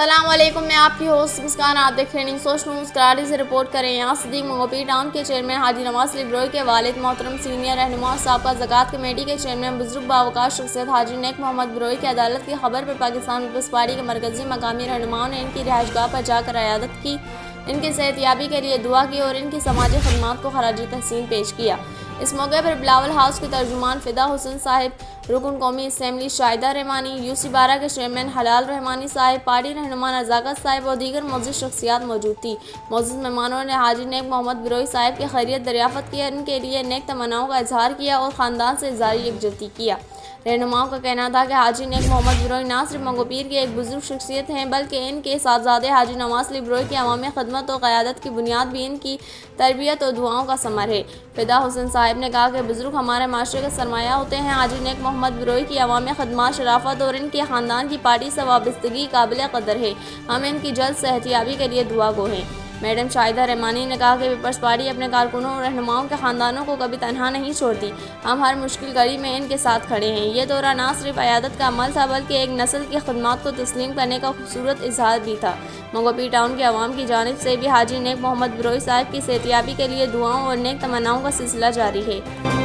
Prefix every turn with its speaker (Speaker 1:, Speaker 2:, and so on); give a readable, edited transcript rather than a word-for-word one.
Speaker 1: السلام علیکم، میں آپ کی ہوسٹ مسکان۔ آپ دیکھ رہے ہیں سوچ نیوز کراچی سے رپورٹ کریں۔ یہاں صدیق منگوپیر ٹاؤن کے چیئرمین حاجی نواز علی بروئی کے والد محترم سینئر رہنما سابقہ زکوٰۃ کمیٹی کے چیئرمین بزرگ باوقار شخصیت حاجی نیک محمد بروئی کی عدالت کی خبر پر پاکستان پیپلز پارٹی کے مرکزی مقامی رہنماؤں نے ان کی رہائش گاہ پر جا کر عیادت کی، ان کی صحت یابی کے لیے دعا کی اور ان کی سماجی خدمات کو خراج تحسین پیش کیا۔ اس موقع پر بلاول ہاؤس کے ترجمان فدا حسن صاحب، رکن قومی اسمبلی شاہدہ رحمانی، یو سی 12 کے چیئرمین حلال رحمانی صاحب، پارٹی رہنما نزاکت صاحب اور دیگر معزز شخصیات موجود تھیں۔ معزز مہمانوں نے حاجی نیک محمد بروئی صاحب کی خیریت دریافت کی، ان کے لیے نیک تمناؤں کا اظہار کیا اور خاندان سے اظہار یکجہتی کیا۔ رہنماؤں کا کہنا تھا کہ حاجی نیک محمد بروئی نہ صرف منگوپیر کے ایک بزرگ شخصیت ہیں بلکہ ان کے صاحبزادے حاجی نواز علی بروئی کی عوامی خدمت اور قیادت کی بنیاد بھی ان کی تربیت اور دعاؤں کا ثمر ہے۔ فدا حسن صاحب نے کہا کہ بزرگ ہمارے معاشرے کا سرمایہ ہوتے ہیں۔ حاجی نیک محمد بروئی کی عوامی خدمات، شرافت اور ان کے خاندان کی پارٹی سے وابستگی قابل قدر ہے۔ ہم ان کی جلد صحت یابی کے لیے دعا گو ہیں۔ میڈم شاہدہ رحمانی نے کہا کہ پیپلز پارٹی اپنے کارکنوں اور رہنماؤں کے خاندانوں کو کبھی تنہا نہیں چھوڑتی۔ ہم ہر مشکل گھڑی میں ان کے ساتھ کھڑے ہیں۔ یہ دورہ نہ صرف عیادت کا عمل تھا بلکہ ایک نسل کی خدمات کو تسلیم کرنے کا خوبصورت اظہار بھی تھا۔ منگوپیر ٹاؤن کے عوام کی جانب سے بھی حاجی نیک محمد بروئی صاحب کی صحت یابی کے لیے دعاؤں اور نیک تمناؤں کا سلسلہ جاری ہے۔